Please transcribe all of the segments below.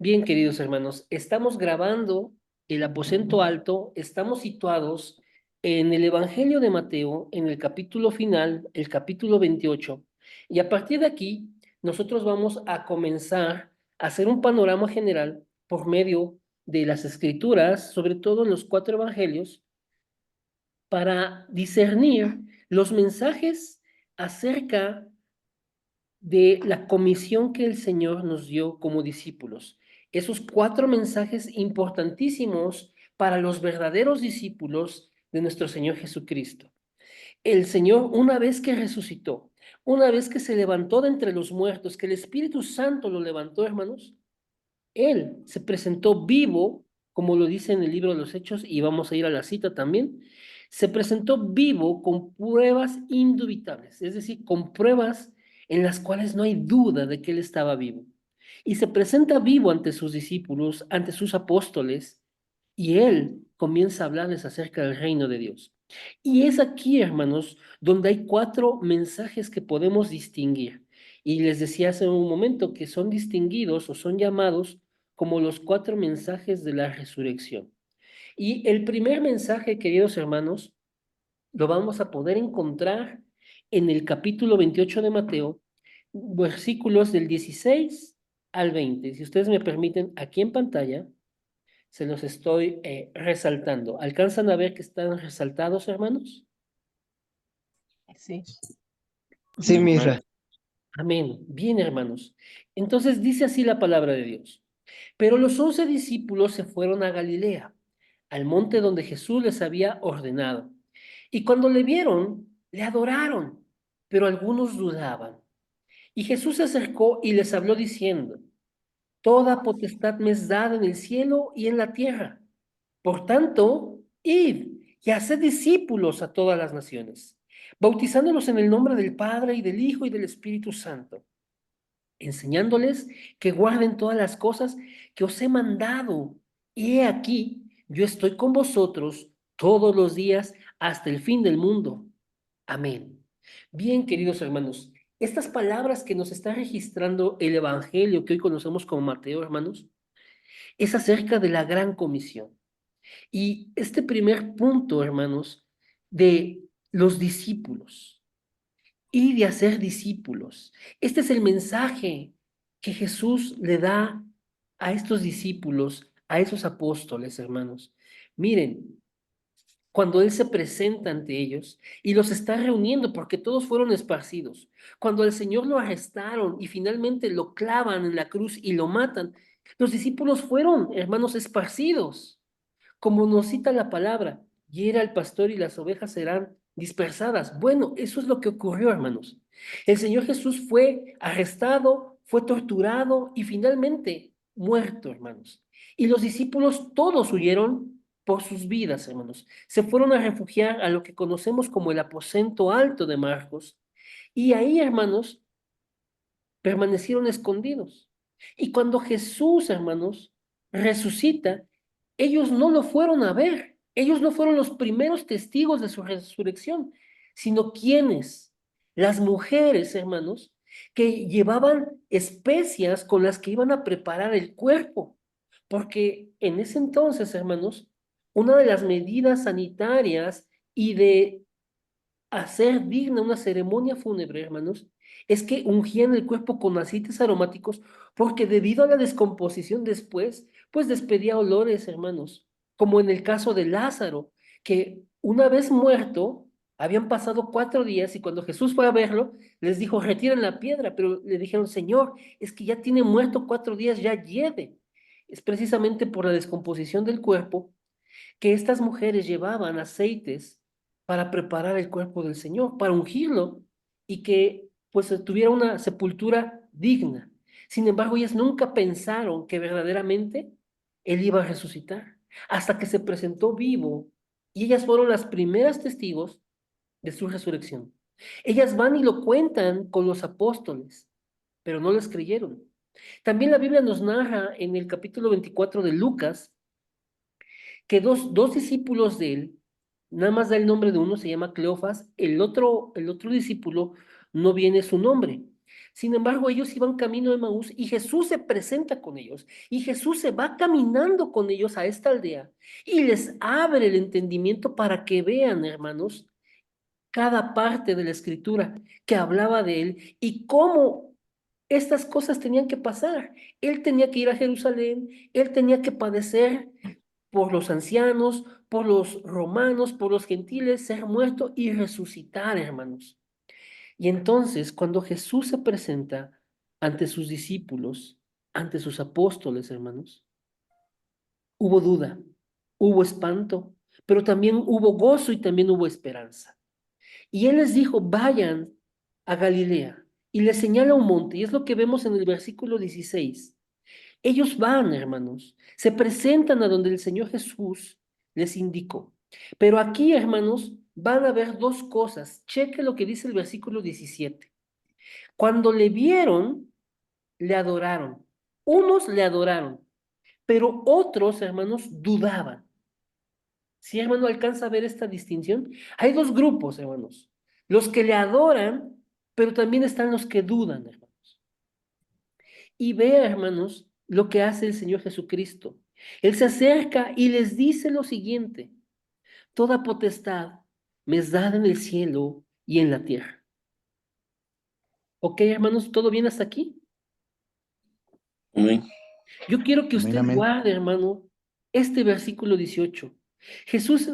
Bien, queridos hermanos, estamos grabando el aposento alto, estamos situados en el Evangelio de Mateo, en el capítulo final, el capítulo 28, y a partir de aquí nosotros vamos a comenzar a hacer un panorama general por medio de las escrituras, sobre todo en los cuatro evangelios, para discernir los mensajes acerca de la comisión que el Señor nos dio como discípulos. Esos cuatro mensajes importantísimos para los verdaderos discípulos de nuestro Señor Jesucristo. El Señor, una vez que resucitó, una vez que se levantó de entre los muertos, que el Espíritu Santo lo levantó, hermanos, Él se presentó vivo, como lo dice en el libro de los Hechos, y vamos a ir a la cita también, se presentó vivo con pruebas indubitables, es decir, con pruebas en las cuales no hay duda de que Él estaba vivo. Y se presenta vivo ante sus discípulos, ante sus apóstoles, y Él comienza a hablarles acerca del reino de Dios. Y es aquí, hermanos, donde hay cuatro mensajes que podemos distinguir. Y les decía hace un momento que son distinguidos o son llamados como los cuatro mensajes de la resurrección. Y el primer mensaje, queridos hermanos, lo vamos a poder encontrar en el capítulo 28 de Mateo, versículos del 16 al 20. Si ustedes me permiten, aquí en pantalla se los estoy resaltando. ¿Alcanzan a ver que están resaltados, hermanos? Sí. Sí, Misra. Amén. Bien, hermanos. Entonces dice así la palabra de Dios. Pero los 11 discípulos se fueron a Galilea, al monte donde Jesús les había ordenado. Y cuando le vieron, le adoraron, pero algunos dudaban. Y Jesús se acercó y les habló diciendo, Toda potestad me es dada en el cielo y en la tierra. Por tanto, id y haced discípulos a todas las naciones, bautizándolos en el nombre del Padre y del Hijo y del Espíritu Santo, enseñándoles que guarden todas las cosas que os he mandado. Y he aquí, yo estoy con vosotros todos los días hasta el fin del mundo. Amén. Bien, queridos hermanos, estas palabras que nos está registrando el Evangelio que hoy conocemos como Mateo, hermanos, es acerca de la gran comisión. Y este primer punto, hermanos, de los discípulos y de hacer discípulos, este es el mensaje que Jesús le da a estos discípulos, a esos apóstoles, hermanos. Miren, cuando Él se presenta ante ellos y los está reuniendo porque todos fueron esparcidos, cuando al Señor lo arrestaron y finalmente lo clavan en la cruz y lo matan, los discípulos fueron, hermanos, esparcidos como nos cita la palabra, hiera el pastor y las ovejas serán dispersadas. Bueno, eso es lo que ocurrió, hermanos. El Señor Jesús fue arrestado, fue torturado y finalmente muerto, hermanos. Y los discípulos todos huyeron por sus vidas, hermanos. Se fueron a refugiar a lo que conocemos como el aposento alto de Marcos. Y ahí, hermanos, permanecieron escondidos. Y cuando Jesús, hermanos, resucita, ellos no lo fueron a ver. Ellos no fueron los primeros testigos de su resurrección, sino quienes, las mujeres, hermanos, que llevaban especias con las que iban a preparar el cuerpo. Porque en ese entonces, hermanos, una de las medidas sanitarias y de hacer digna una ceremonia fúnebre, hermanos, es que ungían el cuerpo con aceites aromáticos, porque debido a la descomposición después, pues despedía olores, hermanos, como en el caso de Lázaro, que una vez muerto, habían pasado 4 días y cuando Jesús fue a verlo, les dijo, retiren la piedra, pero le dijeron, Señor, es que ya tiene muerto 4 días, ya lleve. Es precisamente por la descomposición del cuerpo que estas mujeres llevaban aceites para preparar el cuerpo del Señor, para ungirlo y que pues tuviera una sepultura digna. Sin embargo, ellas nunca pensaron que verdaderamente Él iba a resucitar, hasta que se presentó vivo y ellas fueron las primeras testigos de su resurrección. Ellas van y lo cuentan con los apóstoles, pero no les creyeron. También la Biblia nos narra en el capítulo 24 de Lucas que dos discípulos de él, nada más da el nombre de uno, se llama Cleofas, el otro discípulo no viene su nombre. Sin embargo, ellos iban camino de Emaús y Jesús se presenta con ellos. Y Jesús se va caminando con ellos a esta aldea y les abre el entendimiento para que vean, hermanos, cada parte de la escritura que hablaba de él y cómo estas cosas tenían que pasar. Él tenía que ir a Jerusalén, él tenía que padecer por los ancianos, por los romanos, por los gentiles, ser muerto y resucitar, hermanos. Y entonces, cuando Jesús se presenta ante sus discípulos, ante sus apóstoles, hermanos, hubo duda, hubo espanto, pero también hubo gozo y también hubo esperanza. Y él les dijo, vayan a Galilea. Y les señala un monte, y es lo que vemos en el versículo 16. Ellos van, hermanos, se presentan a donde el Señor Jesús les indicó. Pero aquí, hermanos, van a ver dos cosas. Cheque lo que dice el versículo 17. Cuando le vieron, le adoraron. Unos le adoraron, pero otros, hermanos, dudaban. ¿Sí, hermano, alcanza a ver esta distinción? Hay dos grupos, hermanos. Los que le adoran, pero también están los que dudan, hermanos. Y vea, hermanos, lo que hace el Señor Jesucristo. Él se acerca y les dice lo siguiente: toda potestad me es dada en el cielo y en la tierra. ¿Ok, hermanos? ¿Todo bien hasta aquí? Amén. Yo quiero que Amén, usted amén. guarde, hermano, este versículo 18. Jesús,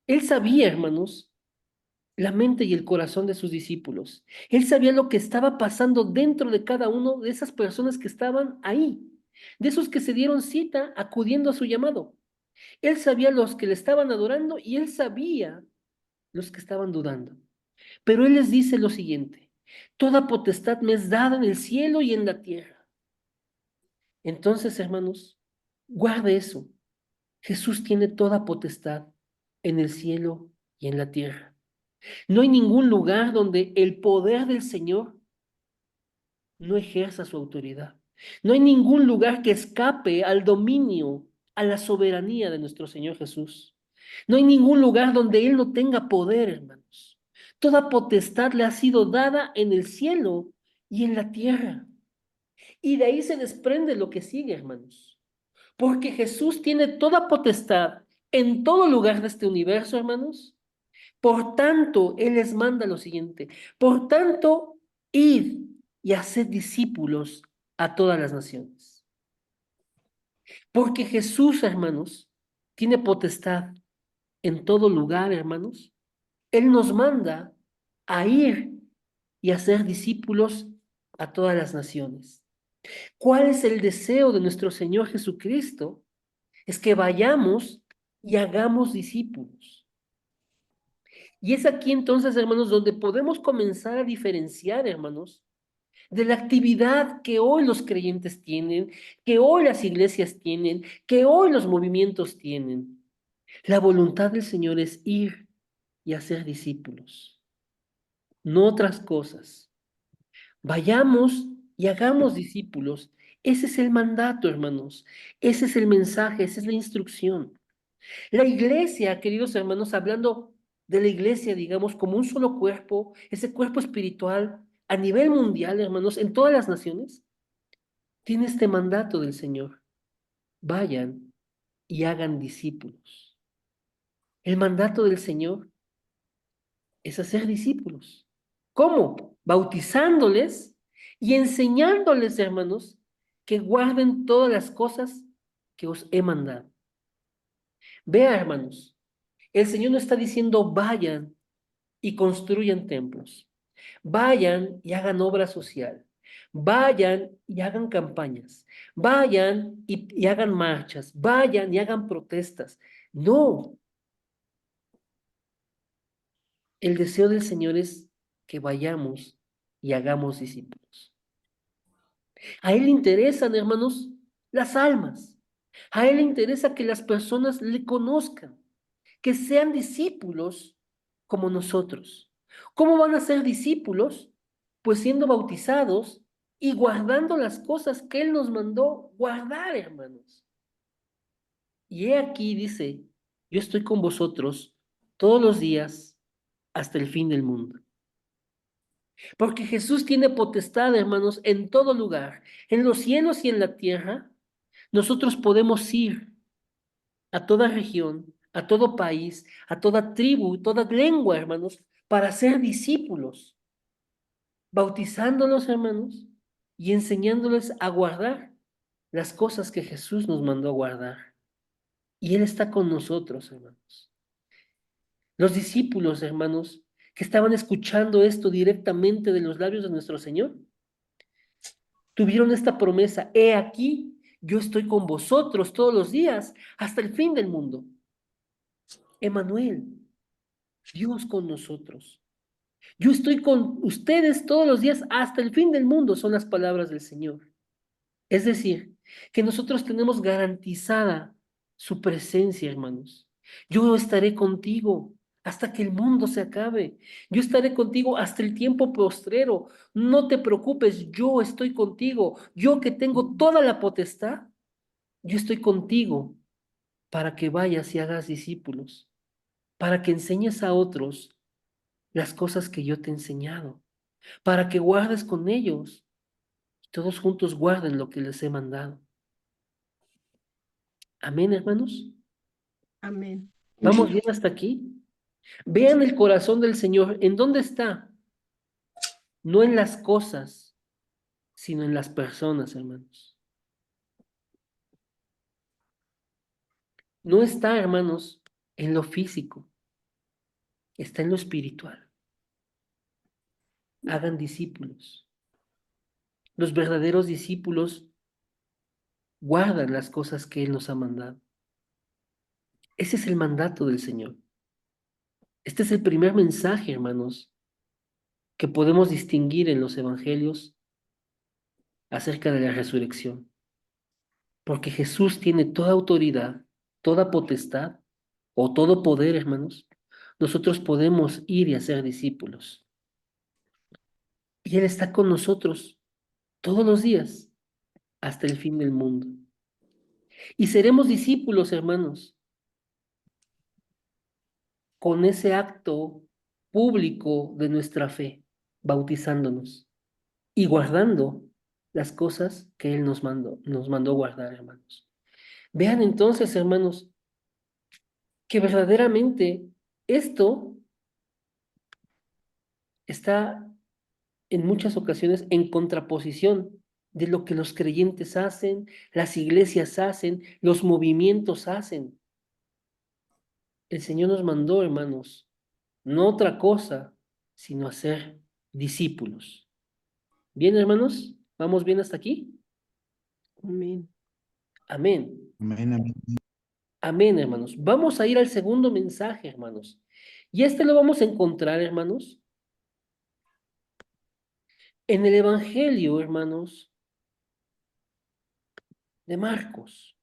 él sabía, hermanos, la mente y el corazón de sus discípulos. Él sabía lo que estaba pasando dentro de cada uno de esas personas que estaban ahí, de esos que se dieron cita acudiendo a su llamado. Él sabía los que le estaban adorando y él sabía los que estaban dudando. Pero él les dice lo siguiente: toda potestad me es dada en el cielo y en la tierra. Entonces, hermanos, guarde eso. Jesús tiene toda potestad en el cielo y en la tierra. No hay ningún lugar donde el poder del Señor no ejerza su autoridad. No hay ningún lugar que escape al dominio, a la soberanía de nuestro Señor Jesús. No hay ningún lugar donde Él no tenga poder, hermanos. Toda potestad le ha sido dada en el cielo y en la tierra. Y de ahí se desprende lo que sigue, hermanos. Porque Jesús tiene toda potestad en todo lugar de este universo, hermanos. Por tanto, Él les manda lo siguiente: por tanto, id y haced discípulos a todas las naciones. Porque Jesús, hermanos, tiene potestad en todo lugar, hermanos. Él nos manda a ir y hacer discípulos a todas las naciones. ¿Cuál es el deseo de nuestro Señor Jesucristo? Es que vayamos y hagamos discípulos. Y es aquí entonces, hermanos, donde podemos comenzar a diferenciar, hermanos, de la actividad que hoy los creyentes tienen, que hoy las iglesias tienen, que hoy los movimientos tienen. La voluntad del Señor es ir y hacer discípulos, no otras cosas. Vayamos y hagamos discípulos. Ese es el mandato, hermanos. Ese es el mensaje, esa es la instrucción. La iglesia, queridos hermanos, hablando de la iglesia, digamos, como un solo cuerpo, ese cuerpo espiritual a nivel mundial, hermanos, en todas las naciones, tiene este mandato del Señor: vayan y hagan discípulos. El mandato del Señor es hacer discípulos. ¿Cómo? Bautizándoles y enseñándoles, hermanos, que guarden todas las cosas que os he mandado. Vea, hermanos, el Señor no está diciendo vayan y construyan templos, vayan y hagan obra social, vayan y hagan campañas, vayan y hagan marchas, vayan y hagan protestas. No, el deseo del Señor es que vayamos y hagamos discípulos. A Él le interesan, hermanos, las almas. A Él le interesa que las personas le conozcan, que sean discípulos como nosotros. ¿Cómo van a ser discípulos? Pues siendo bautizados y guardando las cosas que Él nos mandó guardar, hermanos. Y he aquí, dice, yo estoy con vosotros todos los días hasta el fin del mundo. Porque Jesús tiene potestad, hermanos, en todo lugar, en los cielos y en la tierra. Nosotros podemos ir a toda región, a todo país, a toda tribu, toda lengua, hermanos, para ser discípulos, bautizándolos, hermanos, y enseñándoles a guardar las cosas que Jesús nos mandó a guardar. Y Él está con nosotros, hermanos. Los discípulos, hermanos, que estaban escuchando esto directamente de los labios de nuestro Señor, tuvieron esta promesa: he aquí, yo estoy con vosotros todos los días hasta el fin del mundo. Emmanuel, Dios con nosotros. Yo estoy con ustedes todos los días hasta el fin del mundo, son las palabras del Señor. Es decir, que nosotros tenemos garantizada su presencia, hermanos. Yo estaré contigo hasta que el mundo se acabe. Yo estaré contigo hasta el tiempo postrero. No te preocupes, yo estoy contigo. Yo que tengo toda la potestad, yo estoy contigo para que vayas y hagas discípulos, para que enseñes a otros las cosas que yo te he enseñado, para que guardes con ellos y todos juntos guarden lo que les he mandado. Amén, hermanos. Amén. ¿Vamos bien hasta aquí? Vean el corazón del Señor. ¿En dónde está? No en las cosas, sino en las personas, hermanos. No está, hermanos, en lo físico. Está en lo espiritual. Hagan discípulos. Los verdaderos discípulos guardan las cosas que Él nos ha mandado. Ese es el mandato del Señor. Este es el primer mensaje, hermanos, que podemos distinguir en los evangelios acerca de la resurrección. Porque Jesús tiene toda autoridad, toda potestad o todo poder, hermanos. Nosotros podemos ir y hacer discípulos. Y Él está con nosotros todos los días hasta el fin del mundo. Y seremos discípulos, hermanos, con ese acto público de nuestra fe, bautizándonos y guardando las cosas que Él nos mandó guardar, hermanos. Vean entonces, hermanos, que verdaderamente esto está en muchas ocasiones en contraposición de lo que los creyentes hacen, las iglesias hacen, los movimientos hacen. El Señor nos mandó, hermanos, no otra cosa, sino hacer discípulos. ¿Bien, hermanos? ¿Vamos bien hasta aquí? Amén. Amén. Amén, amén. Amén, hermanos. Vamos a ir al segundo mensaje, hermanos. Y este lo vamos a encontrar, hermanos, en el Evangelio, hermanos, de Marcos.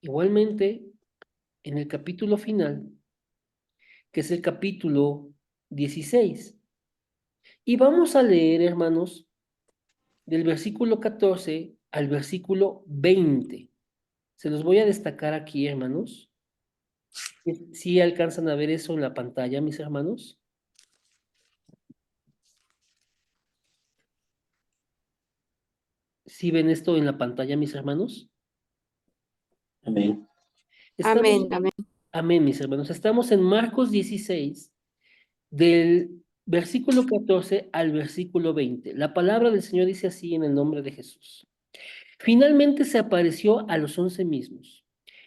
Igualmente, en el capítulo final, que es el capítulo 16. Y vamos a leer, hermanos, del versículo 14 al versículo 20. Se los voy a destacar aquí, hermanos. ¿Sí alcanzan a ver eso en la pantalla, mis hermanos? ¿Sí ven esto en la pantalla, mis hermanos? Amén. Estamos, Amén. amén, mis hermanos. Estamos en Marcos 16, del versículo 14 al versículo 20. La palabra del Señor dice así en el nombre de Jesús. Finalmente se apareció a los 11 mismos,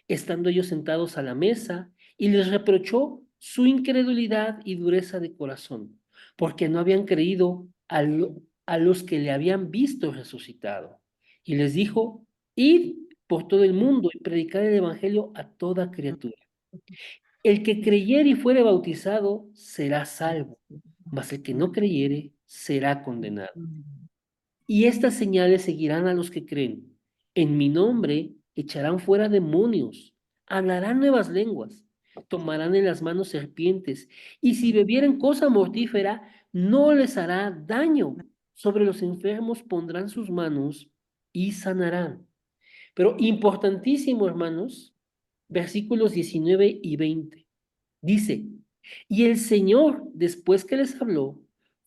estando ellos sentados a la mesa, y les reprochó su incredulidad y dureza de corazón, porque no habían creído a los que le habían visto resucitado. Y les dijo: id por todo el mundo y predicad el evangelio a toda criatura. El que creyere y fuere bautizado será salvo, mas el que no creyere será condenado. Y estas señales seguirán a los que creen. En mi nombre echarán fuera demonios, hablarán nuevas lenguas, tomarán en las manos serpientes, y si bebieren cosa mortífera, no les hará daño. Sobre los enfermos pondrán sus manos y sanarán. Pero importantísimo, hermanos, versículos 19 y 20. Dice: y el Señor, después que les habló,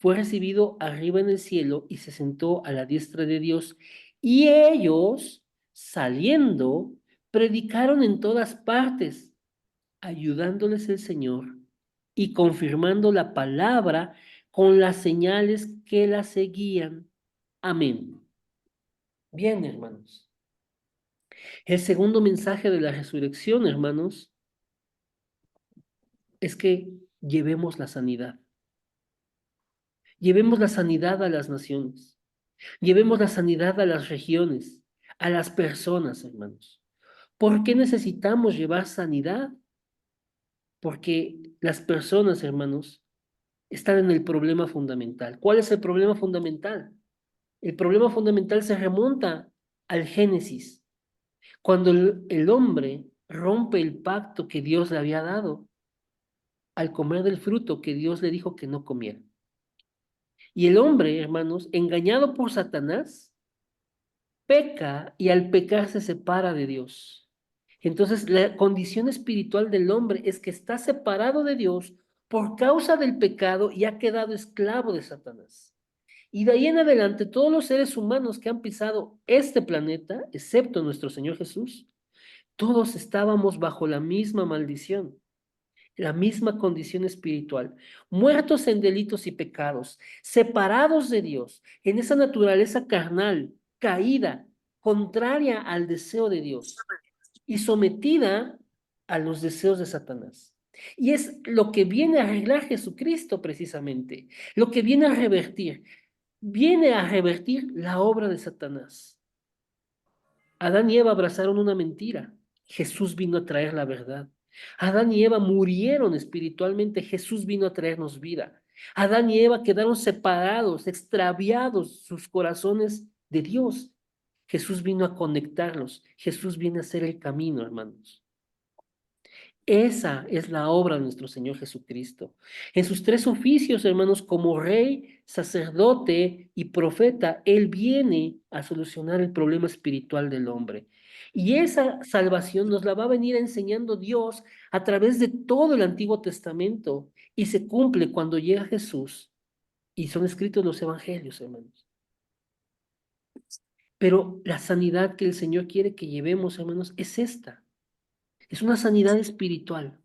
fue recibido arriba en el cielo y se sentó a la diestra de Dios. Y ellos, saliendo, predicaron en todas partes, ayudándoles el Señor y confirmando la palabra con las señales que la seguían. Amén. Bien, hermanos. El segundo mensaje de la resurrección, hermanos, es que llevemos la sanidad. Llevemos la sanidad a las naciones. Llevemos la sanidad a las regiones, a las personas, hermanos. ¿Por qué necesitamos llevar sanidad? Porque las personas, hermanos, están en el problema fundamental. ¿Cuál es el problema fundamental? El problema fundamental se remonta al Génesis, cuando el hombre rompe el pacto que Dios le había dado al comer del fruto que Dios le dijo que no comiera. Y el hombre, hermanos, engañado por Satanás, peca y al pecar se separa de Dios. Entonces, la condición espiritual del hombre es que está separado de Dios por causa del pecado y ha quedado esclavo de Satanás. Y de ahí en adelante, todos los seres humanos que han pisado este planeta, excepto nuestro Señor Jesús, todos estábamos bajo la misma maldición, la misma condición espiritual, muertos en delitos y pecados, separados de Dios, en esa naturaleza carnal, caída, contraria al deseo de Dios y sometida a los deseos de Satanás. Y es lo que viene a arreglar Jesucristo precisamente, lo que viene a revertir la obra de Satanás. Adán y Eva abrazaron una mentira. Jesús vino a traer la verdad. Adán y Eva murieron espiritualmente. Jesús vino a traernos vida. Adán y Eva quedaron separados, extraviados sus corazones de Dios. Jesús vino a conectarlos. Jesús viene a hacer el camino, hermanos. Esa es la obra de nuestro Señor Jesucristo. En sus tres oficios, hermanos, como rey, sacerdote y profeta, Él viene a solucionar el problema espiritual del hombre. Y esa salvación nos la va a venir enseñando Dios a través de todo el Antiguo Testamento y se cumple cuando llega Jesús y son escritos los evangelios, hermanos. Pero la sanidad que el Señor quiere que llevemos, hermanos, es esta. Es una sanidad espiritual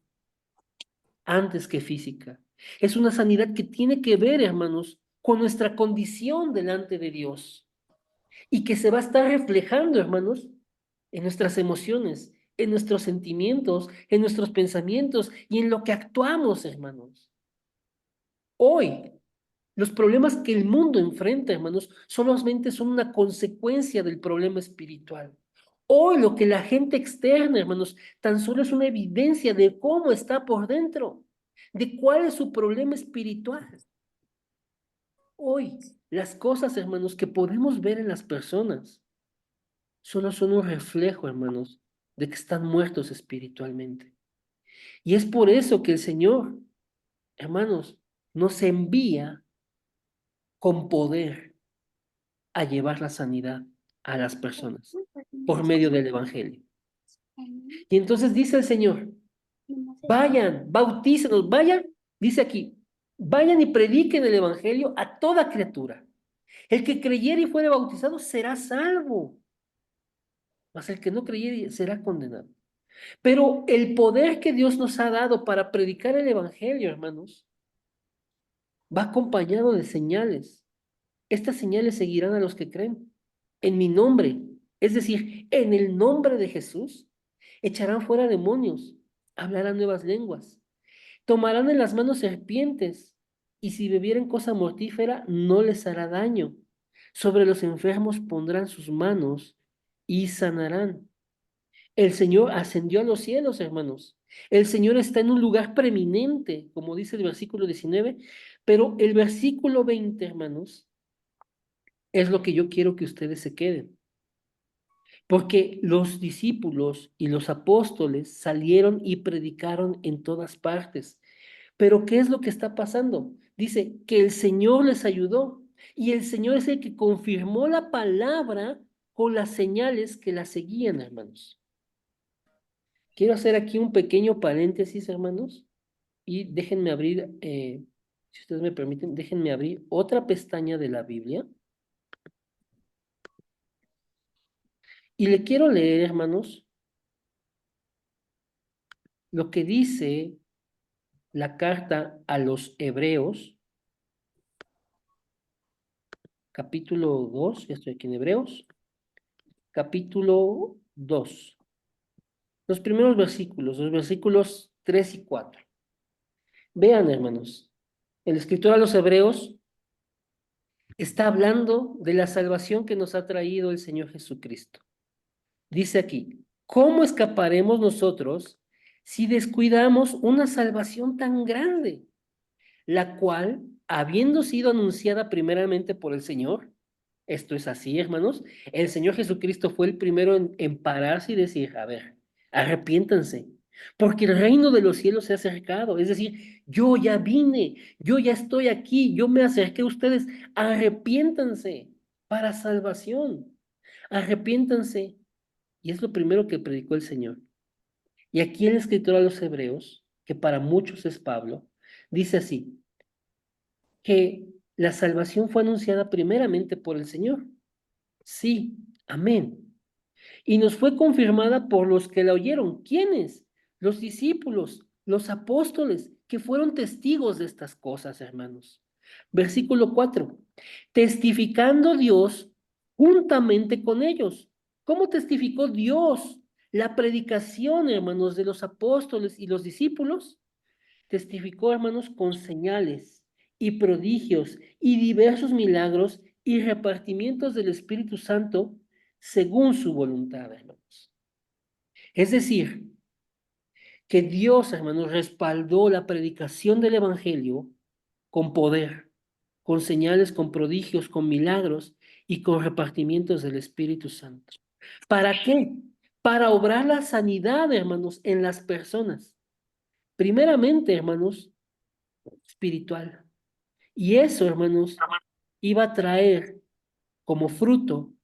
antes que física. Es una sanidad que tiene que ver, hermanos, con nuestra condición delante de Dios y que se va a estar reflejando, hermanos, en nuestras emociones, en nuestros sentimientos, en nuestros pensamientos y en lo que actuamos, hermanos. Hoy, los problemas que el mundo enfrenta, hermanos, solamente son una consecuencia del problema espiritual. Hoy lo que la gente externa, hermanos, tan solo es una evidencia de cómo está por dentro, de cuál es su problema espiritual. Hoy, las cosas, hermanos, que podemos ver en las personas, solo son un reflejo, hermanos, de que están muertos espiritualmente. Y es por eso que el Señor, hermanos, nos envía con poder a llevar la sanidad a las personas por medio del Evangelio. Y entonces dice el Señor, vayan, bautícenos, vayan, dice aquí, vayan y prediquen el Evangelio a toda criatura. El que creyere y fuere bautizado será salvo, mas el que no creyere será condenado. Pero el poder que Dios nos ha dado para predicar el Evangelio, hermanos, va acompañado de señales. Estas señales seguirán a los que creen. En mi nombre, es decir, en el nombre de Jesús, echarán fuera demonios, hablarán nuevas lenguas, tomarán en las manos serpientes, y si bebieren cosa mortífera, no les hará daño. Sobre los enfermos pondrán sus manos y sanarán. El Señor ascendió a los cielos, hermanos. El Señor está en un lugar preeminente, como dice el versículo 19, pero el versículo 20, hermanos, es lo que yo quiero que ustedes se queden. Porque los discípulos y los apóstoles salieron y predicaron en todas partes. Pero ¿qué es lo que está pasando? Dice que el Señor les ayudó y el Señor es el que confirmó la palabra con las señales que la seguían, hermanos. Quiero hacer aquí un pequeño paréntesis, hermanos, y déjenme abrir Si ustedes me permiten, déjenme abrir otra pestaña de la Biblia. Y le quiero leer, hermanos, lo que dice la carta a los Hebreos, capítulo 2, ya estoy aquí en Hebreos, capítulo 2. Los primeros versículos, los versículos 3 y 4. Vean, hermanos, el escritor a los Hebreos está hablando de la salvación que nos ha traído el Señor Jesucristo. Dice aquí, ¿cómo escaparemos nosotros si descuidamos una salvación tan grande, la cual, habiendo sido anunciada primeramente por el Señor? Esto es así, hermanos. El Señor Jesucristo fue el primero en pararse y decir, a ver, arrepiéntanse, porque el reino de los cielos se ha acercado. Es decir, yo ya vine, yo ya estoy aquí, yo me acerqué a ustedes, arrepiéntanse para salvación, arrepiéntanse. Y es lo primero que predicó el Señor. Y aquí el escritor a los Hebreos, que para muchos es Pablo, dice así, que la salvación fue anunciada primeramente por el Señor. Sí, amén. Y nos fue confirmada por los que la oyeron. ¿Quiénes? Los discípulos, los apóstoles, que fueron testigos de estas cosas, hermanos. Versículo 4. Testificando Dios juntamente con ellos. ¿Cómo testificó Dios la predicación, hermanos, de los apóstoles y los discípulos? Testificó, hermanos, con señales y prodigios y diversos milagros y repartimientos del Espíritu Santo según su voluntad, hermanos. Es decir, que Dios, hermanos, respaldó la predicación del Evangelio con poder, con señales, con prodigios, con milagros y con repartimientos del Espíritu Santo. ¿Para qué? Para obrar la sanidad, hermanos, en las personas. Primeramente, hermanos, espiritual. Y eso, hermanos, iba a traer como fruto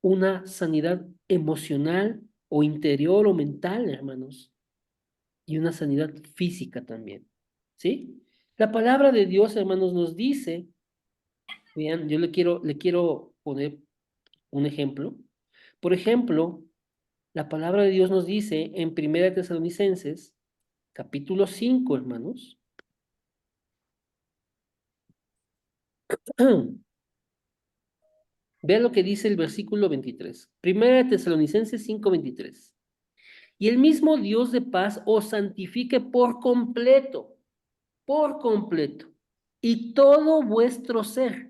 una sanidad emocional o interior o mental, hermanos, y una sanidad física también. ¿Sí? La palabra de Dios, hermanos, nos dice, vean, yo le quiero poner un ejemplo. Por ejemplo, la palabra de Dios nos dice en 1 Tesalonicenses, capítulo 5, hermanos. Vean lo que dice el versículo 23. 1 Tesalonicenses 5:23. Y el mismo Dios de paz os santifique por completo, y todo vuestro ser.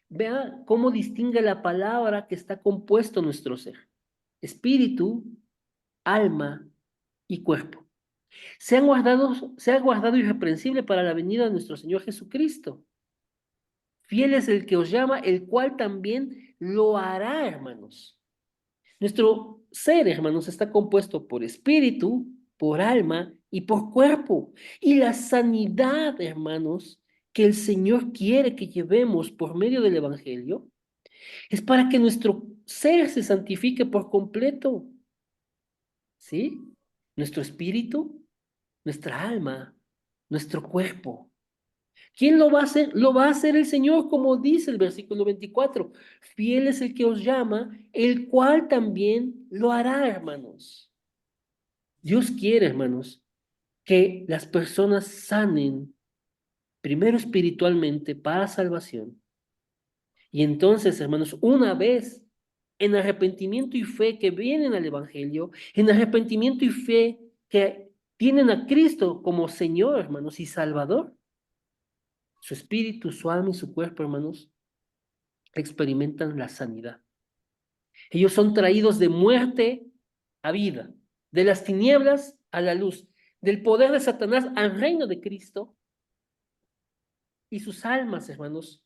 Vea cómo distingue la palabra que está compuesto nuestro ser. Espíritu, alma y cuerpo. Sea guardado irreprensible para la venida de nuestro Señor Jesucristo. Fiel es el que os llama, el cual también lo hará, hermanos. Nuestro ser, hermanos, está compuesto por espíritu, por alma y por cuerpo. Y la sanidad, hermanos, que el Señor quiere que llevemos por medio del Evangelio, es para que nuestro ser se santifique por completo. ¿Sí? Nuestro espíritu, nuestra alma, nuestro cuerpo. ¿Quién lo va a hacer? Lo va a hacer el Señor, como dice el versículo 24. Fiel es el que os llama, el cual también lo hará, hermanos. Dios quiere, hermanos, que las personas sanen primero espiritualmente para salvación. Y entonces, hermanos, una vez en arrepentimiento y fe que vienen al Evangelio, en arrepentimiento y fe que tienen a Cristo como Señor, hermanos, y Salvador, su espíritu, su alma y su cuerpo, hermanos, experimentan la sanidad. Ellos son traídos de muerte a vida, de las tinieblas a la luz, del poder de Satanás al reino de Cristo, y sus almas, hermanos,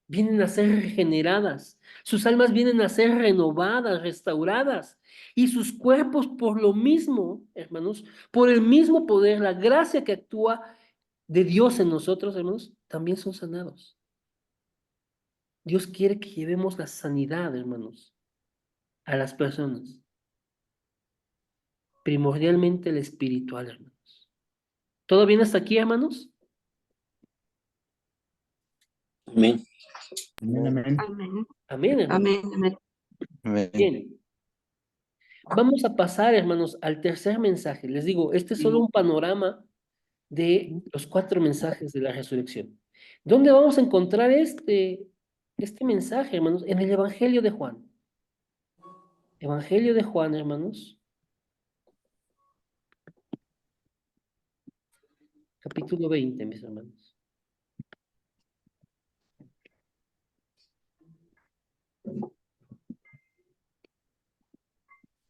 vienen a ser regeneradas, sus almas vienen a ser renovadas, restauradas, y sus cuerpos por lo mismo, hermanos, por el mismo poder, la gracia que actúa de Dios en nosotros, hermanos, también son sanados. Dios quiere que llevemos la sanidad, hermanos, a las personas. Primordialmente el espiritual, hermanos. ¿Todo bien hasta aquí, hermanos? Amén. Amén, amén. Amén. Amén, hermanos. Amén. Amén. Amén. Bien. Vamos a pasar, hermanos, al tercer mensaje. Les digo, este es solo un panorama de los 4 mensajes de la resurrección. ¿Dónde vamos a encontrar este mensaje, hermanos? En el Evangelio de Juan. Evangelio de Juan, hermanos. Capítulo 20, mis hermanos.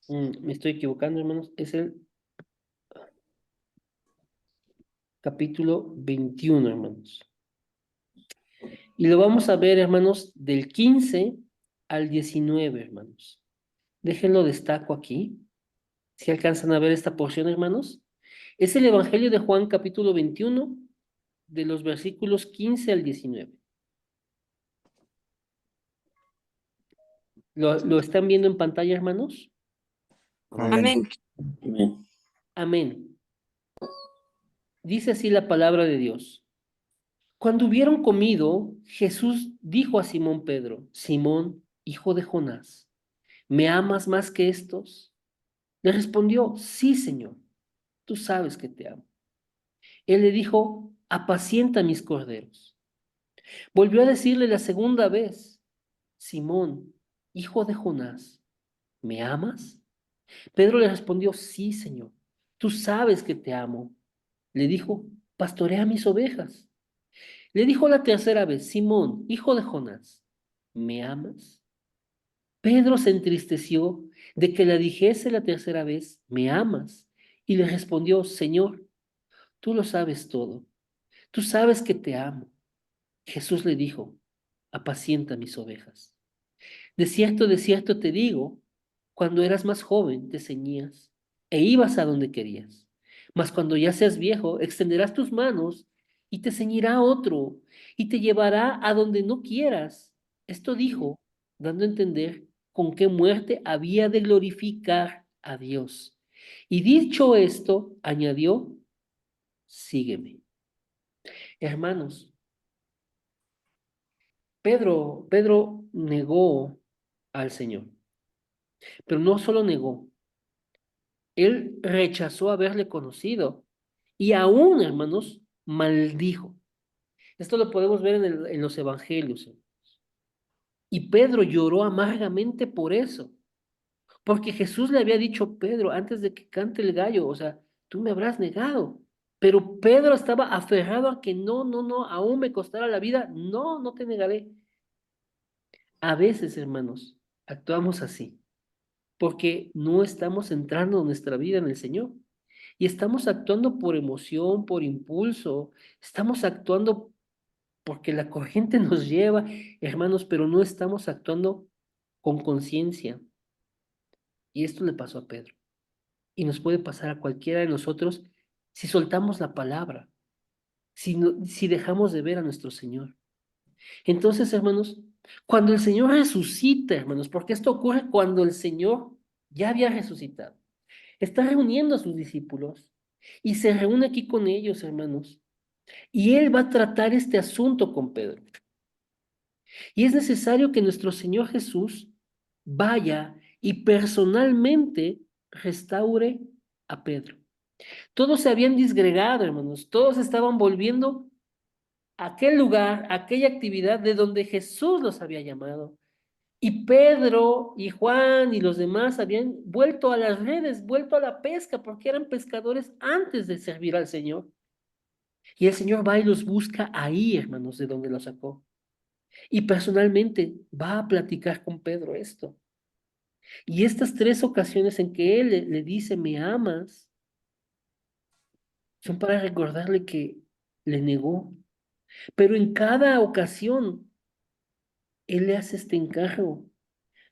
Me estoy equivocando, hermanos. Es el capítulo 21, hermanos. Y lo vamos a ver, hermanos, del 15 al 19, hermanos. Déjenlo destaco aquí. Si alcanzan a ver esta porción, hermanos. Es el Evangelio de Juan, capítulo 21, de los versículos 15 al 19. ¿Lo están viendo en pantalla, hermanos? Amén. Amén. Amén. Dice así la palabra de Dios. Cuando hubieron comido, Jesús dijo a Simón Pedro: Simón, hijo de Jonás, ¿me amas más que estos? Le respondió: Sí, Señor, tú sabes que te amo. Él le dijo: apacienta mis corderos. Volvió a decirle la segunda vez: Simón, hijo de Jonás, ¿me amas? Pedro le respondió: Sí, Señor, tú sabes que te amo. Le dijo: pastorea mis ovejas. Le dijo la tercera vez: Simón, hijo de Jonás, ¿me amas? Pedro se entristeció de que le dijese la tercera vez: ¿me amas? Y le respondió: Señor, tú lo sabes todo. Tú sabes que te amo. Jesús le dijo: apacienta mis ovejas. De cierto te digo, cuando eras más joven te ceñías e ibas a donde querías. Mas cuando ya seas viejo, extenderás tus manos y te ceñirá otro y te llevará a donde no quieras. Esto dijo, dando a entender con qué muerte había de glorificar a Dios. Y dicho esto, añadió: sígueme. Hermanos, Pedro negó al Señor, pero no solo negó, él rechazó haberle conocido y aún, hermanos, maldijo. Esto lo podemos ver en los evangelios. Y Pedro lloró amargamente por eso, porque Jesús le había dicho: Pedro, antes de que cante el gallo, o sea, tú me habrás negado. Pero Pedro estaba aferrado a que no, no, no, aún me costara la vida, no, no te negaré. A veces, hermanos, actuamos así, porque no estamos centrando nuestra vida en el Señor. Y estamos actuando por emoción, por impulso, estamos actuando porque la corriente nos lleva, hermanos, pero no estamos actuando con conciencia. Y esto le pasó a Pedro. Y nos puede pasar a cualquiera de nosotros si soltamos la palabra, si dejamos de ver a nuestro Señor. Entonces, hermanos, cuando el Señor resucita, hermanos, porque esto ocurre cuando el Señor ya había resucitado, está reuniendo a sus discípulos y se reúne aquí con ellos, hermanos. Y Él va a tratar este asunto con Pedro. Y es necesario que nuestro Señor Jesús vaya y personalmente restaure a Pedro. Todos se habían disgregado, hermanos. Todos estaban volviendo a aquel lugar, a aquella actividad de donde Jesús los había llamado. Y Pedro y Juan y los demás habían vuelto a las redes, vuelto a la pesca, porque eran pescadores antes de servir al Señor. Y el Señor va y los busca ahí, hermanos, de donde los sacó. Y personalmente va a platicar con Pedro esto. Y estas 3 ocasiones en que él le dice: me amas, son para recordarle que le negó. Pero en cada ocasión, él le hace este encargo: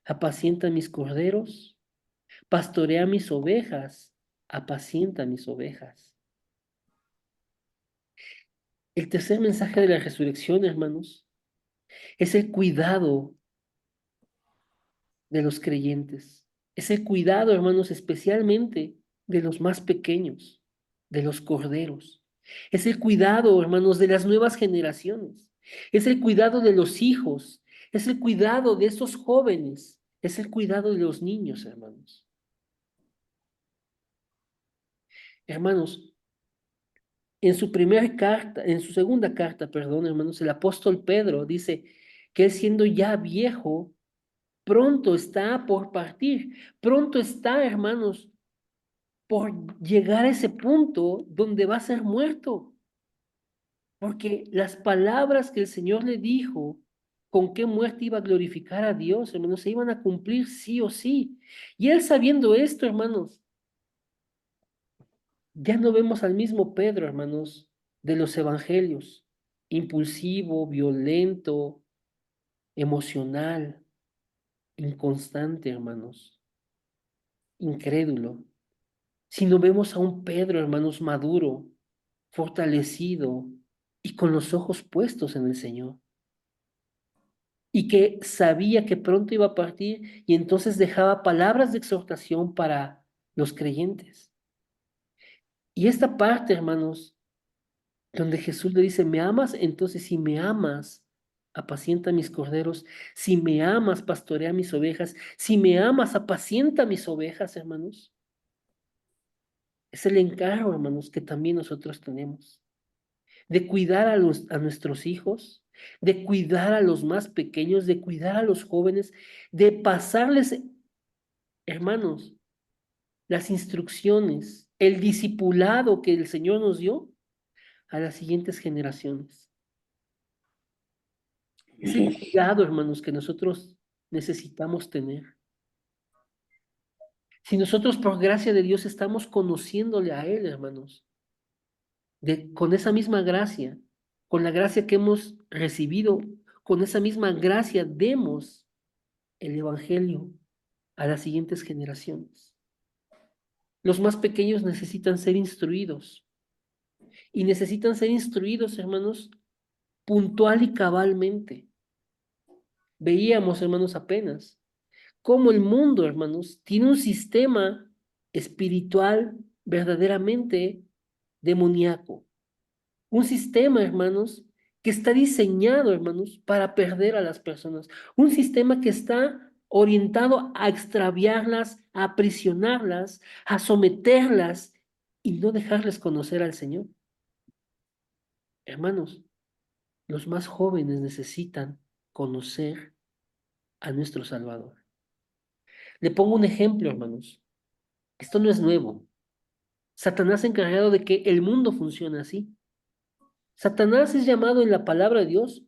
apacienta mis corderos, pastorea mis ovejas, apacienta mis ovejas. El tercer mensaje de la resurrección, hermanos, es el cuidado de los creyentes. Es el cuidado, hermanos, especialmente de los más pequeños, de los corderos. Es el cuidado, hermanos, de las nuevas generaciones. Es el cuidado de los hijos, es el cuidado de esos jóvenes, es el cuidado de los niños, hermanos. Hermanos, en su primera carta, en su segunda carta, perdón, hermanos, el apóstol Pedro dice que él siendo ya viejo, pronto está por partir, pronto está, hermanos, por llegar a ese punto donde va a ser muerto. Porque las palabras que el Señor le dijo, con qué muerte iba a glorificar a Dios, hermanos, se iban a cumplir sí o sí. Y él sabiendo esto, hermanos, ya no vemos al mismo Pedro, hermanos, de los evangelios, impulsivo, violento, emocional, inconstante, hermanos, incrédulo, sino vemos a un Pedro, hermanos, maduro, fortalecido y con los ojos puestos en el Señor. Y que sabía que pronto iba a partir y entonces dejaba palabras de exhortación para los creyentes. Y esta parte, hermanos, donde Jesús le dice, ¿me amas? Entonces, si me amas, apacienta mis corderos. Si me amas, pastorea mis ovejas. Si me amas, apacienta mis ovejas, hermanos. Es el encargo, hermanos, que también nosotros tenemos. De cuidar a nuestros hijos, de cuidar a los más pequeños, de cuidar a los jóvenes, de pasarles, hermanos, las instrucciones, el discipulado que el Señor nos dio a las siguientes generaciones. Ese cuidado, hermanos, que nosotros necesitamos tener. Si nosotros por gracia de Dios estamos conociéndole a Él, hermanos, con esa misma gracia, con la gracia que hemos recibido, con esa misma gracia demos el Evangelio a las siguientes generaciones. Los más pequeños necesitan ser instruidos. Y necesitan ser instruidos, hermanos, puntual y cabalmente. Veíamos, hermanos, apenas cómo el mundo, hermanos, tiene un sistema espiritual verdaderamente demoníaco. Un sistema, hermanos, que está diseñado, hermanos, para perder a las personas. Un sistema que está orientado a extraviarlas, a aprisionarlas, a someterlas y no dejarles conocer al Señor. Hermanos, los más jóvenes necesitan conocer a nuestro Salvador. Le pongo un ejemplo, hermanos. Esto no es nuevo. Satanás se ha encargado de que el mundo funcione así. Satanás es llamado en la palabra de Dios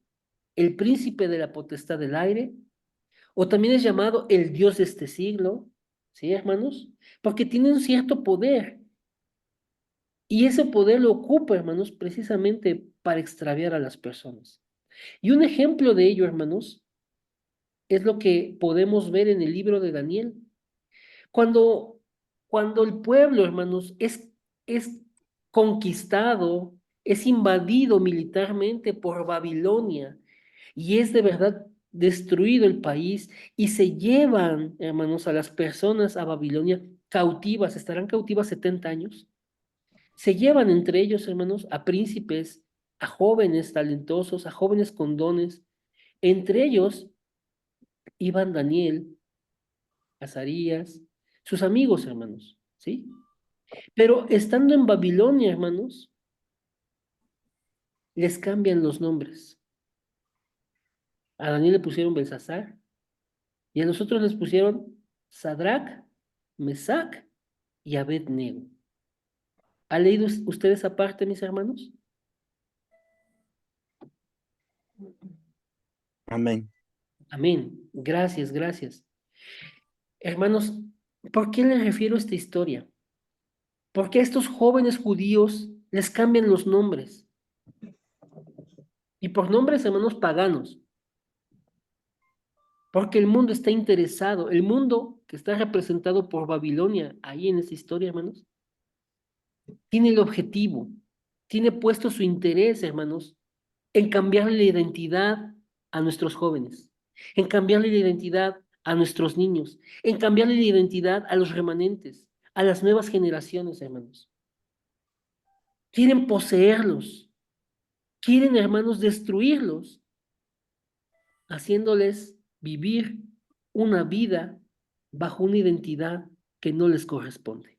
el príncipe de la potestad del aire, o también es llamado el Dios de este siglo, ¿sí, hermanos? Porque tiene un cierto poder. Y ese poder lo ocupa, hermanos, precisamente para extraviar a las personas. Y un ejemplo de ello, hermanos, es lo que podemos ver en el libro de Daniel. Cuando, cuando el pueblo, hermanos, es conquistado, es invadido militarmente por Babilonia y es de verdad destruido el país y se llevan, hermanos, a las personas a Babilonia cautivas, estarán cautivas 70 años. Se llevan entre ellos, hermanos, a príncipes, a jóvenes talentosos, a jóvenes con dones. Entre ellos iban Daniel, Azarías, sus amigos, hermanos, ¿sí? Pero estando en Babilonia, hermanos, les cambian los nombres. A Daniel le pusieron Belsasar y a los otros les pusieron Sadrach, Mesac y Abed-Nego. ¿Ha leído usted esa parte, mis hermanos? Amén. Amén. Gracias, gracias. Hermanos, ¿por qué les refiero a esta historia? Porque a estos jóvenes judíos les cambian los nombres. Y por nombres, hermanos, paganos. Porque el mundo está interesado, el mundo que está representado por Babilonia, ahí en esa historia, hermanos, tiene el objetivo, tiene puesto su interés, hermanos, en cambiarle la identidad a nuestros jóvenes, en cambiarle la identidad a nuestros niños, en cambiarle la identidad a los remanentes, a las nuevas generaciones, hermanos. Quieren poseerlos, quieren, hermanos, destruirlos, haciéndoles vivir una vida bajo una identidad que no les corresponde.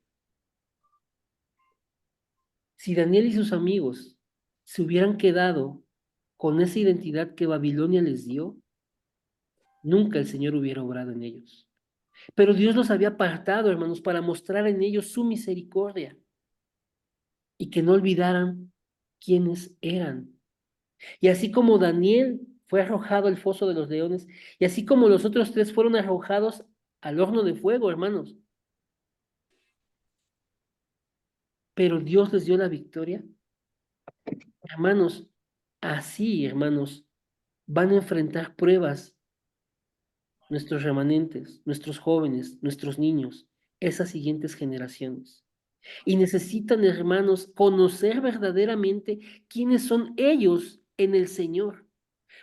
Si Daniel y sus amigos se hubieran quedado con esa identidad que Babilonia les dio, nunca el Señor hubiera obrado en ellos. Pero Dios los había apartado, hermanos, para mostrar en ellos su misericordia y que no olvidaran quiénes eran. Y así como Daniel fue arrojado al foso de los leones, y así como los otros tres fueron arrojados al horno de fuego, hermanos, pero Dios les dio la victoria. Hermanos, así, hermanos, van a enfrentar pruebas nuestros remanentes, nuestros jóvenes, nuestros niños, esas siguientes generaciones. Y necesitan, hermanos, conocer verdaderamente quiénes son ellos en el Señor.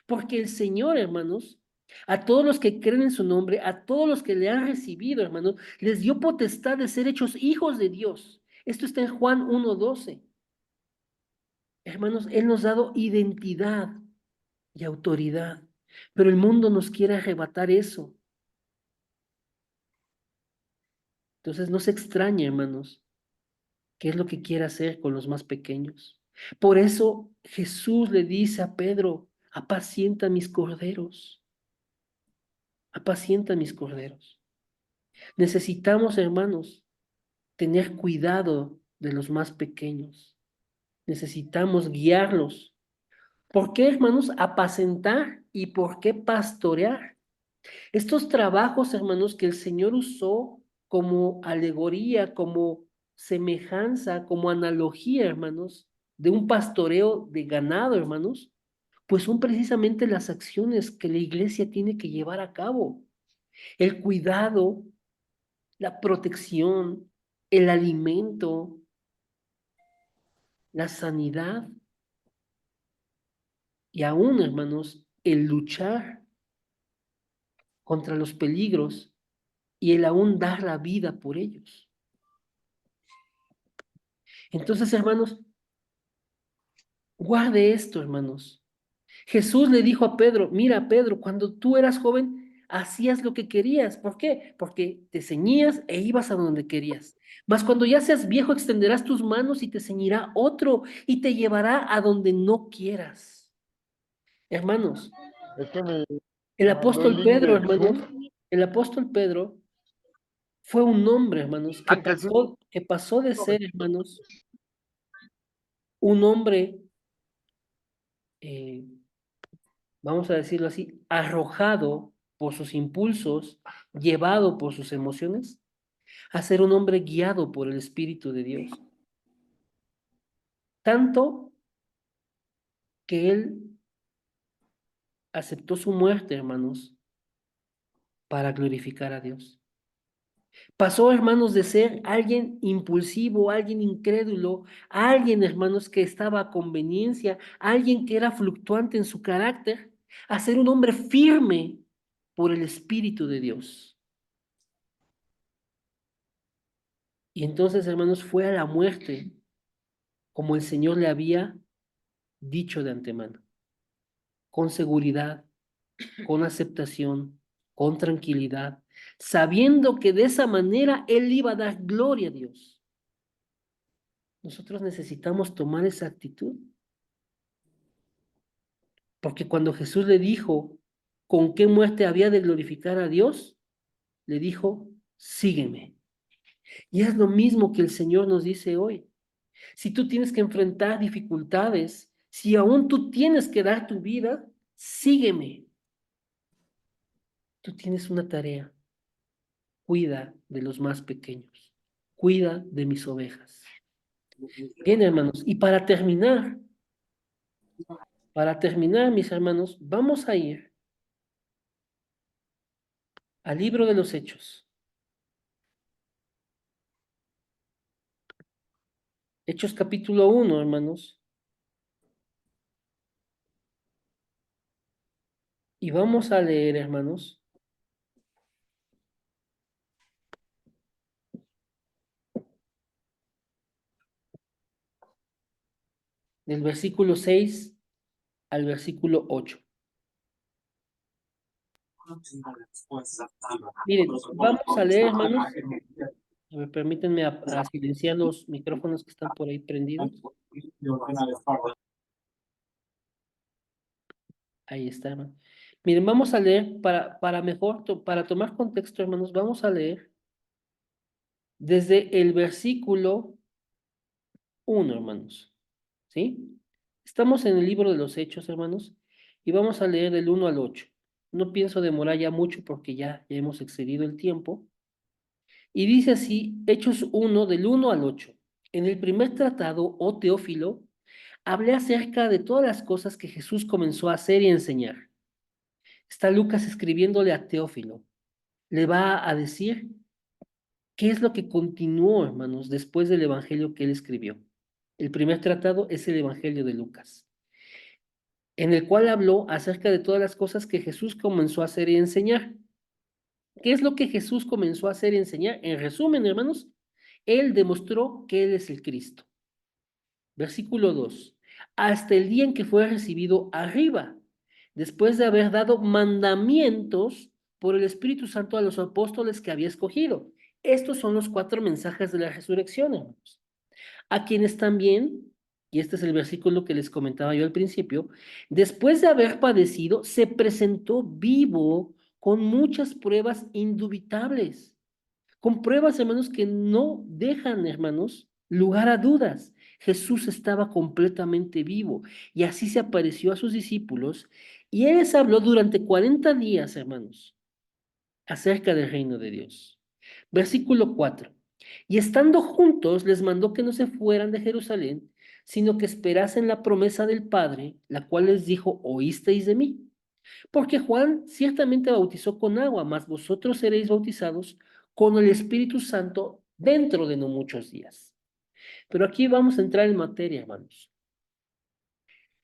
Porque el Señor, hermanos, a todos los que creen en su nombre, a todos los que le han recibido, hermanos, les dio potestad de ser hechos hijos de Dios. Esto está en Juan 1:12. Hermanos, Él nos ha dado identidad y autoridad, pero el mundo nos quiere arrebatar eso. Entonces no se extraña, hermanos, qué es lo que quiere hacer con los más pequeños. Por eso Jesús le dice a Pedro, apacienta mis corderos, apacienta mis corderos. Necesitamos, hermanos, tener cuidado de los más pequeños. Necesitamos guiarlos. ¿Por qué, hermanos, apacentar y por qué pastorear? Estos trabajos, hermanos, que el Señor usó como alegoría, como semejanza, como analogía, hermanos, de un pastoreo de ganado, hermanos, pues son precisamente las acciones que la iglesia tiene que llevar a cabo. El cuidado, la protección, el alimento, la sanidad y aún, hermanos, el luchar contra los peligros y el aún dar la vida por ellos. Entonces, hermanos, guarde esto, hermanos. Jesús le dijo a Pedro, mira, Pedro, cuando tú eras joven, hacías lo que querías. ¿Por qué? Porque te ceñías e ibas a donde querías. Mas cuando ya seas viejo, extenderás tus manos y te ceñirá otro y te llevará a donde no quieras. Hermanos, Es que me el mandó el apóstol link Pedro, de hermanos, Zoom. el apóstol Pedro fue un hombre, hermanos, Antes sí. que pasó de ser, hermanos, un hombre, eh, vamos a decirlo así, arrojado por sus impulsos, llevado por sus emociones, a ser un hombre guiado por el Espíritu de Dios. Tanto que él aceptó su muerte, hermanos, para glorificar a Dios. Pasó, hermanos, de ser alguien impulsivo, alguien incrédulo, alguien, hermanos, que estaba a conveniencia, alguien que era fluctuante en su carácter, a ser un hombre firme por el Espíritu de Dios. Y entonces, hermanos, fue a la muerte como el Señor le había dicho de antemano, con seguridad, con aceptación, con tranquilidad, sabiendo que de esa manera Él iba a dar gloria a Dios. Nosotros necesitamos tomar esa actitud. Porque cuando Jesús le dijo con qué muerte había de glorificar a Dios, le dijo, sígueme. Y es lo mismo que el Señor nos dice hoy. Si tú tienes que enfrentar dificultades, si aún tú tienes que dar tu vida, sígueme. Tú tienes una tarea. Cuida de los más pequeños. Cuida de mis ovejas. Bien, hermanos. Y para terminar, mis hermanos, vamos a ir al libro de los Hechos. Hechos capítulo 1, hermanos. Y vamos a leer, hermanos, del versículo 6 al versículo 8. Miren, vamos a leer, hermanos. A ver, permítanme a silenciar los micrófonos que están por ahí prendidos. Ahí está, hermano. Miren, vamos a leer para tomar contexto, hermanos, vamos a leer desde el versículo 1, hermanos. ¿Sí? Estamos en el libro de los Hechos, hermanos, y vamos a leer del 1 al 8. No pienso demorar ya mucho porque ya hemos excedido el tiempo. Y dice así, Hechos 1, del 1 al 8. En el primer tratado, oh Teófilo, hablé acerca de todas las cosas que Jesús comenzó a hacer y enseñar. Está Lucas escribiéndole a Teófilo. Le va a decir qué es lo que continuó, hermanos, después del evangelio que él escribió. El primer tratado es el evangelio de Lucas, en el cual habló acerca de todas las cosas que Jesús comenzó a hacer y enseñar. ¿Qué es lo que Jesús comenzó a hacer y enseñar? En resumen, hermanos, él demostró que él es el Cristo. Versículo 2. Hasta el día en que fue recibido arriba, después de haber dado mandamientos por el Espíritu Santo a los apóstoles que había escogido. Estos son los 4 mensajes de la resurrección, hermanos. A quienes también, y este es el versículo que les comentaba yo al principio, después de haber padecido, se presentó vivo con muchas pruebas indubitables, con pruebas, hermanos, que no dejan, hermanos, lugar a dudas. Jesús estaba completamente vivo y así se apareció a sus discípulos y él les habló durante 40 días, hermanos, acerca del reino de Dios. Versículo 4. Y estando juntos, les mandó que no se fueran de Jerusalén, sino que esperasen la promesa del Padre, la cual les dijo, oísteis de mí. Porque Juan ciertamente bautizó con agua, mas vosotros seréis bautizados con el Espíritu Santo dentro de no muchos días. Pero aquí vamos a entrar en materia, hermanos.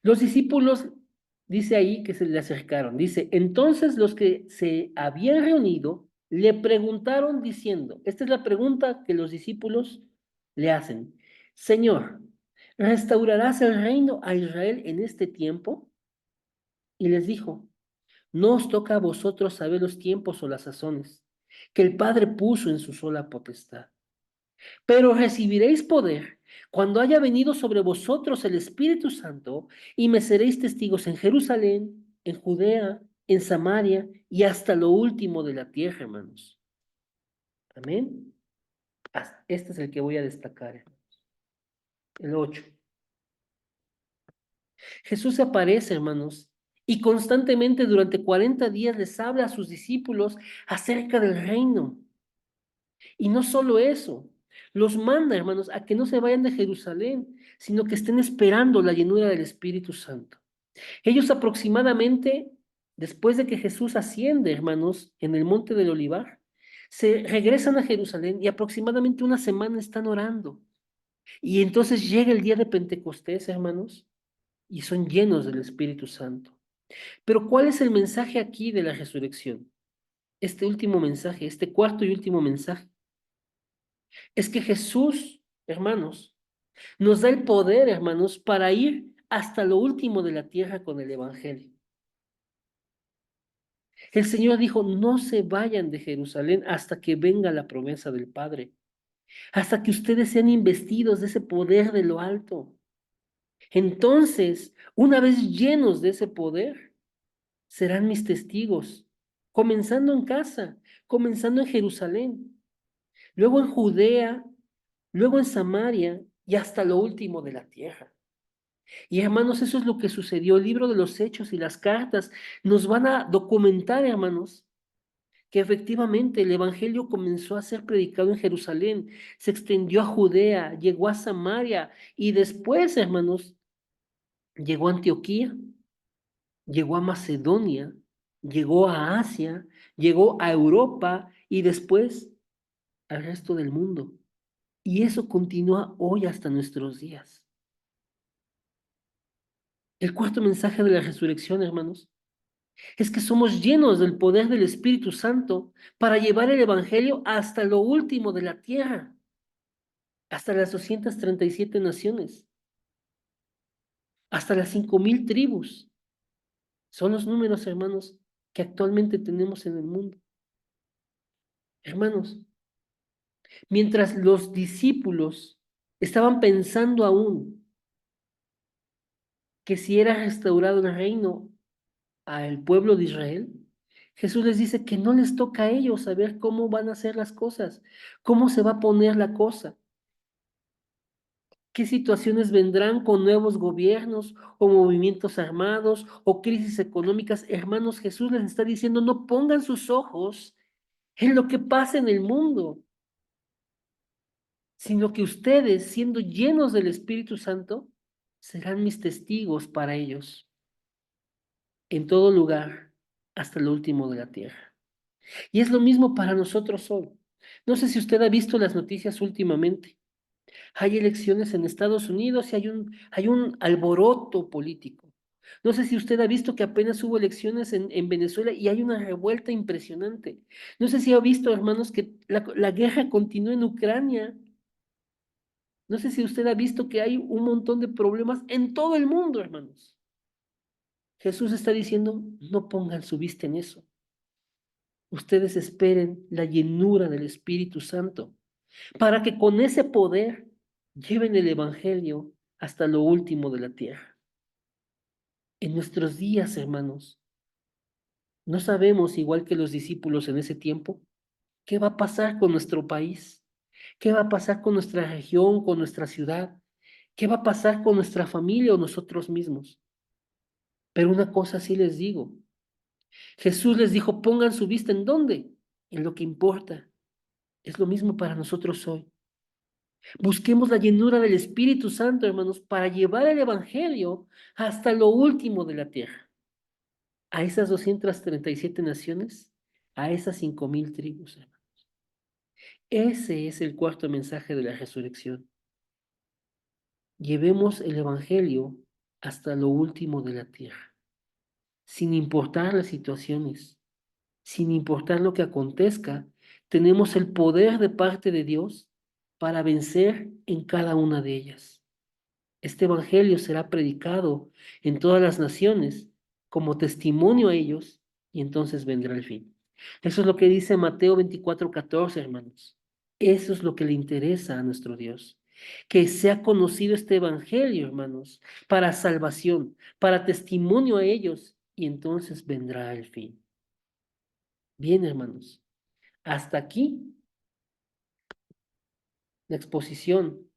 Los discípulos, dice ahí que se le acercaron. Dice, entonces los que se habían reunido le preguntaron diciendo, esta es la pregunta que los discípulos le hacen. Señor, ¿restaurarás el reino a Israel en este tiempo? Y les dijo, no os toca a vosotros saber los tiempos o las sazones que el Padre puso en su sola potestad. Pero recibiréis poder cuando haya venido sobre vosotros el Espíritu Santo y me seréis testigos en Jerusalén, en Judea, en Samaria y hasta lo último de la tierra, hermanos. Amén. Este es el que voy a destacar, hermanos. El 8. Jesús se aparece, hermanos, y constantemente durante 40 días les habla a sus discípulos acerca del reino. Y no solo eso, los manda, hermanos, a que no se vayan de Jerusalén, sino que estén esperando la llenura del Espíritu Santo. Ellos aproximadamente, después de que Jesús asciende, hermanos, en el monte del Olivar, se regresan a Jerusalén y aproximadamente una semana están orando. Y entonces llega el día de Pentecostés, hermanos, y son llenos del Espíritu Santo. Pero ¿cuál es el mensaje aquí de la resurrección? Este último mensaje, este cuarto y último mensaje, es que Jesús, hermanos, nos da el poder, hermanos, para ir hasta lo último de la tierra con el Evangelio. El Señor dijo, no se vayan de Jerusalén hasta que venga la promesa del Padre, hasta que ustedes sean investidos de ese poder de lo alto. Entonces, una vez llenos de ese poder, serán mis testigos, comenzando en casa, comenzando en Jerusalén, luego en Judea, luego en Samaria y hasta lo último de la tierra. Y hermanos, eso es lo que sucedió. El libro de los Hechos y las cartas nos van a documentar, hermanos, que efectivamente el Evangelio comenzó a ser predicado en Jerusalén, se extendió a Judea, llegó a Samaria y después, hermanos, llegó a Antioquía, llegó a Macedonia, llegó a Asia, llegó a Europa y después al resto del mundo. Y eso continúa hoy hasta nuestros días. El cuarto mensaje de la resurrección, hermanos, es que somos llenos del poder del Espíritu Santo para llevar el Evangelio hasta lo último de la tierra, hasta las 237 naciones, hasta las 5,000 tribus. Son los números, hermanos, que actualmente tenemos en el mundo. Hermanos, mientras los discípulos estaban pensando aún que si era restaurado el reino al pueblo de Israel, Jesús les dice que no les toca a ellos saber cómo van a ser las cosas, cómo se va a poner la cosa, qué situaciones vendrán con nuevos gobiernos o movimientos armados o crisis económicas. Hermanos, Jesús les está diciendo, no pongan sus ojos en lo que pasa en el mundo, sino que ustedes, siendo llenos del Espíritu Santo, serán mis testigos para ellos en todo lugar, hasta lo último de la tierra. Y es lo mismo para nosotros hoy. No sé si usted ha visto las noticias últimamente. Hay elecciones en Estados Unidos y hay un alboroto político. No sé si usted ha visto que apenas hubo elecciones en Venezuela y hay una revuelta impresionante. No sé si ha visto, hermanos, que la guerra continúa en Ucrania. No sé si usted ha visto que hay un montón de problemas en todo el mundo, hermanos. Jesús está diciendo, no pongan su vista en eso. Ustedes esperen la llenura del Espíritu Santo para que con ese poder lleven el Evangelio hasta lo último de la tierra. En nuestros días, hermanos, no sabemos, igual que los discípulos en ese tiempo, qué va a pasar con nuestro país, qué va a pasar con nuestra región, con nuestra ciudad, qué va a pasar con nuestra familia o nosotros mismos. Pero una cosa sí les digo, Jesús les dijo, pongan su vista ¿en dónde? En lo que importa. Es lo mismo para nosotros hoy. Busquemos la llenura del Espíritu Santo, hermanos, para llevar el Evangelio hasta lo último de la tierra. A esas 237 naciones, a esas 5,000 tribus, hermanos. Ese es el cuarto mensaje de la resurrección. Llevemos el Evangelio hasta lo último de la tierra, sin importar las situaciones, sin importar lo que acontezca, tenemos el poder de parte de Dios para vencer en cada una de ellas. Este evangelio será predicado en todas las naciones como testimonio a ellos y entonces vendrá el fin. Eso es lo que dice Mateo 24:14, hermanos. Eso es lo que le interesa a nuestro Dios. Que sea conocido este evangelio, hermanos, para salvación, para testimonio a ellos y entonces vendrá el fin. Bien, hermanos, hasta aquí la exposición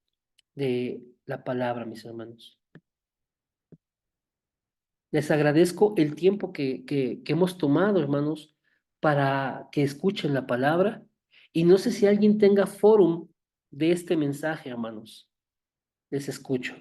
de la palabra, mis hermanos. Les agradezco el tiempo que hemos tomado, hermanos, para que escuchen la palabra. Y no sé si alguien tenga fórum de este mensaje, hermanos. Les escucho.